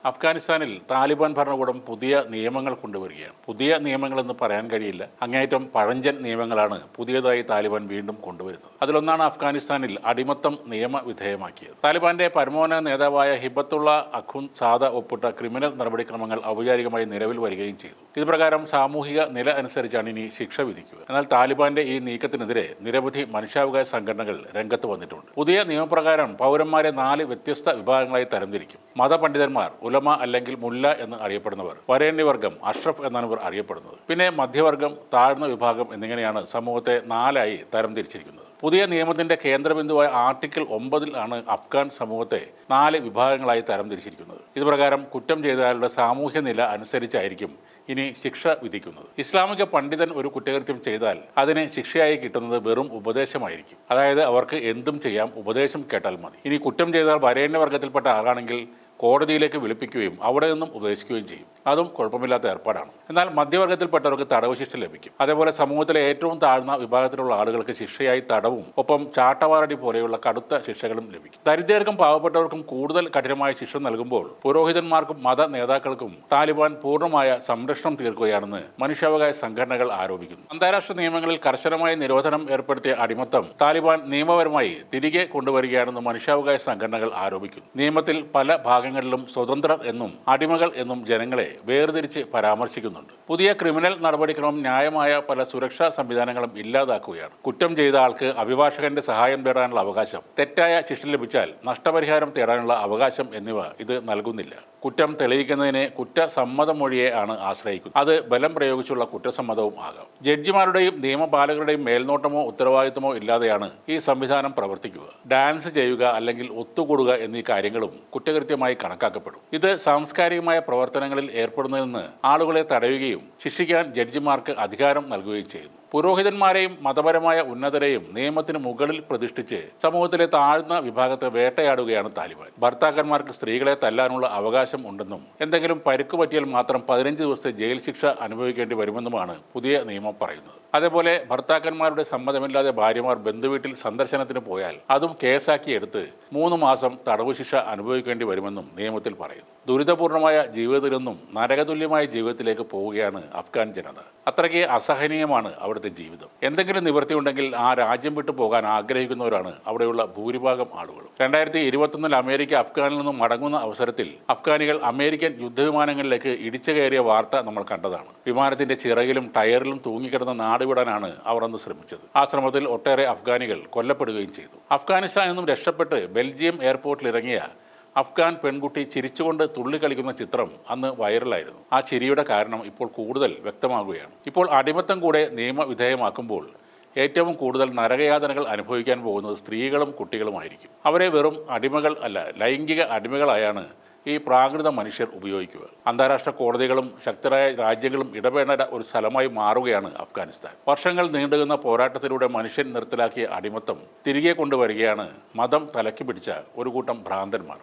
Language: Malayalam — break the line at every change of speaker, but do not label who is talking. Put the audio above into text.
അഫ്ഗാനിസ്ഥാനിൽ താലിബാൻ ഭരണകൂടം പുതിയ നിയമങ്ങൾ കൊണ്ടുവരികയാണ്. പുതിയ നിയമങ്ങളെന്ന് പറയാൻ കഴിയില്ല, അങ്ങേയറ്റം പഴഞ്ചൻ നിയമങ്ങളാണ് പുതിയതായി താലിബാൻ വീണ്ടും കൊണ്ടുവരുന്നത്. അതിലൊന്നാണ് അഫ്ഗാനിസ്ഥാനിൽ അടിമത്തം നിയമവിധേയമാക്കിയത്. താലിബാന്റെ പരമോന്നത നേതാവായ ഹിബത്തുള്ള അഖുന്ദ് സാദ ഒപ്പിട്ട ക്രിമിനൽ നടപടിക്രമങ്ങൾ ഔപചാരികമായി നിലവിൽ വരികയും ചെയ്തു. ഇതുപ്രകാരം സാമൂഹിക നില അനുസരിച്ചാണ് ഇനി ശിക്ഷ വിധിക്കുക. എന്നാൽ താലിബാന്റെ ഈ നീക്കത്തിനെതിരെ നിരവധി മനുഷ്യാവകാശ സംഘടനകൾ രംഗത്ത് വന്നിട്ടുണ്ട്. പുതിയ നിയമപ്രകാരം പൗരന്മാരെ 4 വ്യത്യസ്ത വിഭാഗങ്ങളായി തരംതിരിക്കും. മതപണ്ഡിതന്മാർ, ഉലമ അല്ലെങ്കിൽ മുല്ല എന്ന് അറിയപ്പെടുന്നവർ, വരേണ്യവർഗം, അഷ്റഫ് എന്നാണ് ഇവർ അറിയപ്പെടുന്നത്. പിന്നെ മധ്യവർഗം, താഴ്ന്ന വിഭാഗം എന്നിങ്ങനെയാണ് സമൂഹത്തെ 4ആയി തരംതിരിച്ചിരിക്കുന്നത്. പുതിയ നിയമത്തിന്റെ കേന്ദ്രബിന്ദുവായ ആർട്ടിക്കിൾ 9 ആണ് അഫ്ഗാൻ സമൂഹത്തെ 4 വിഭാഗങ്ങളായി തരംതിരിച്ചിരിക്കുന്നത്. ഇതുപ്രകാരം കുറ്റം ചെയ്തയാളുടെ സാമൂഹ്യ നില അനുസരിച്ചായിരിക്കും ഇനി ശിക്ഷ വിധിക്കുന്നത്. ഇസ്ലാമിക പണ്ഡിതൻ ഒരു കുറ്റകൃത്യം ചെയ്താൽ അതിന് ശിക്ഷയായി കിട്ടുന്നത് വെറും ഉപദേശമായിരിക്കും. അതായത് അവർക്ക് എന്തും ചെയ്യാം, ഉപദേശം കേട്ടാൽ മതി. ഇനി കുറ്റം ചെയ്താൽ വരേണ്യവർഗത്തിൽപ്പെട്ട ആളാണെങ്കിൽ കോടതിയിലേക്ക് വിളിപ്പിക്കുകയും അവിടെ നിന്നും ഉപദേശിക്കുകയും ചെയ്യും. അതും കുഴപ്പമില്ലാത്ത ഏർപ്പാടാണ്. എന്നാൽ മധ്യവർഗത്തിൽപ്പെട്ടവർക്ക് തടവ് ശിക്ഷ ലഭിക്കും. അതേപോലെ സമൂഹത്തിലെ ഏറ്റവും താഴ്ന്ന വിഭാഗത്തിലുള്ള ആളുകൾക്ക് ശിക്ഷയായി തടവും ഒപ്പം ചാട്ടവാറടി പോലെയുള്ള കടുത്ത ശിക്ഷകളും ലഭിക്കും. ദരിദ്രർക്കും പാവപ്പെട്ടവർക്കും കൂടുതൽ കഠിനമായ ശിക്ഷ നൽകുമ്പോൾ പുരോഹിതന്മാർക്കും മത നേതാക്കൾക്കും താലിബാൻ പൂർണ്ണമായ സംരക്ഷണം തീർക്കുകയാണെന്ന് മനുഷ്യാവകാശ സംഘടനകൾ ആരോപിക്കുന്നു. അന്താരാഷ്ട്ര നിയമങ്ങളിൽ കർശനമായ നിരോധനം ഏർപ്പെടുത്തിയ അടിമത്തം താലിബാൻ നിയമപരമായി തിരികെ കൊണ്ടുവരികയാണെന്ന് മനുഷ്യാവകാശ സംഘടനകൾ ആരോപിക്കുന്നു. നിയമത്തിൽ പല ഭാഗങ്ങളിലും സ്വതന്ത്രർ എന്നും അടിമകൾ എന്നും ജനങ്ങളെ വേർതിരിച്ച് പരാമർശിക്കുന്നുണ്ട്. പുതിയ ക്രിമിനൽ നടപടിക്രമം ന്യായമായ പല സുരക്ഷാ സംവിധാനങ്ങളും ഇല്ലാതാക്കുകയാണ്. കുറ്റം ചെയ്ത ആൾക്ക് അഭിഭാഷകന്റെ സഹായം തേടാനുള്ള അവകാശം, തെറ്റായ ശിക്ഷ ലഭിച്ചാൽ നഷ്ടപരിഹാരം തേടാനുള്ള അവകാശം എന്നിവ ഇത് നൽകുന്നില്ല. കുറ്റം തെളിയിക്കുന്നതിന് കുറ്റസമ്മതമൊഴിയെ ആണ് ആശ്രയിക്കുന്നത്. അത് ബലം പ്രയോഗിച്ചുള്ള കുറ്റസമ്മതവും ആകാം. ജഡ്ജിമാരുടെയും നിയമപാലകരുടെയും മേൽനോട്ടമോ ഉത്തരവാദിത്തമോ ഇല്ലാതെയാണ് ഈ സംവിധാനം പ്രവർത്തിക്കുക. ഡാൻസ് ചെയ്യുക അല്ലെങ്കിൽ ഒത്തുകൂടുക എന്നീ കാര്യങ്ങളും കുറ്റകൃത്യമായി കണക്കാക്കപ്പെടും. ഇത് സാംസ്കാരികമായ പ്രവർത്തനങ്ങളിൽ ഏർപ്പെടുന്നതിൽ നിന്ന് ആളുകളെ തടയുകയും ശിക്ഷിക്കാൻ ജഡ്ജിമാർക്ക് അധികാരം നൽകുകയും ചെയ്യുന്നു. പുരോഹിതന്മാരെയും മതപരമായ ഉന്നതരെയും നിയമത്തിന് മുകളിൽ പ്രതിഷ്ഠിച്ച് സമൂഹത്തിലെ താഴ്ന്ന വിഭാഗത്തെ വേട്ടയാടുകയാണ് താലിബാൻ. ഭർത്താക്കന്മാർക്ക് സ്ത്രീകളെ തല്ലാനുള്ള അവകാശം ഉണ്ടെന്നും എന്തെങ്കിലും പരിക്ക് പറ്റിയാൽ മാത്രം 15 ദിവസത്തെ ജയിൽ ശിക്ഷ അനുഭവിക്കേണ്ടി വരുമെന്നുമാണ് പുതിയ നിയമം പറയുന്നത്. അതേപോലെ ഭർത്താക്കന്മാരുടെ സമ്മതമില്ലാതെ ഭാര്യമാർ ബന്ധുവീട്ടിൽ സന്ദർശനത്തിന് പോയാൽ അതും കേസാക്കി എടുത്ത് 3 മാസം തടവ് ശിക്ഷ അനുഭവിക്കേണ്ടി വരുമെന്നും നിയമത്തിൽ പറയുന്നു. ദുരിതപൂർണമായ ജീവിതത്തിൽ നിന്നും നരകതുല്യമായ ജീവിതത്തിലേക്ക് പോവുകയാണ് അഫ്ഗാൻ ജനത. അത്രയ്ക്ക് അസഹനീയമാണ് അവിടുത്തെ ജീവിതം. എന്തെങ്കിലും നിവൃത്തിയുണ്ടെങ്കിൽ ആ രാജ്യം വിട്ടു പോകാൻ ആഗ്രഹിക്കുന്നവരാണ് അവിടെയുള്ള ഭൂരിഭാഗം ആളുകളും. 2021 അമേരിക്ക അഫ്ഗാനിൽ നിന്നും മടങ്ങുന്ന അവസരത്തിൽ അഫ്ഗാനികൾ അമേരിക്കൻ യുദ്ധവിമാനങ്ങളിലേക്ക് ഇടിച്ചു കയറിയ വാർത്ത നമ്മൾ കണ്ടതാണ്. വിമാനത്തിന്റെ ചിറകിലും ടയറിലും തൂങ്ങിക്കിടന്ന നാടുവിടാനാണ് അവർ അന്ന് ശ്രമിച്ചത്. ആ ശ്രമത്തിൽ ഒട്ടേറെ അഫ്ഗാനികൾ കൊല്ലപ്പെടുകയും ചെയ്തു. അഫ്ഗാനിസ്ഥാനിൽ നിന്നും രക്ഷപ്പെട്ട് ബെൽജിയം എയർപോർട്ടിൽ ഇറങ്ങിയ അഫ്ഗാൻ പെൺകുട്ടി ചിരിച്ചുകൊണ്ട് തുള്ളിക്കളിക്കുന്ന ചിത്രം അന്ന് വൈറലായിരുന്നു. ആ ചിരിയുടെ കാരണം ഇപ്പോൾ കൂടുതൽ വ്യക്തമാകുകയാണ്. ഇപ്പോൾ അടിമത്തം കൂടെ നിയമവിധേയമാക്കുമ്പോൾ ഏറ്റവും കൂടുതൽ നരകയാതനകൾ അനുഭവിക്കാൻ പോകുന്നത് സ്ത്രീകളും കുട്ടികളുമായിരിക്കും. അവരെ വെറും അടിമകൾ അല്ല, ലൈംഗിക അടിമകളായാണ് ഈ പ്രാകൃത മനുഷ്യർ ഉപയോഗിക്കുക. അന്താരാഷ്ട്ര കോടതികളും ശക്തരായ രാജ്യങ്ങളും ഇടപെടേണ്ട ഒരു സ്ഥലമായി മാറുകയാണ് അഫ്ഗാനിസ്ഥാൻ. വർഷങ്ങൾ നീണ്ടുനിന്ന പോരാട്ടത്തിലൂടെ മനുഷ്യൻ നിർത്തലാക്കിയ അടിമത്തം തിരികെ കൊണ്ടുവരികയാണ് മതം തലയ്ക്ക് പിടിച്ച ഒരു കൂട്ടം ഭ്രാന്തന്മാർ.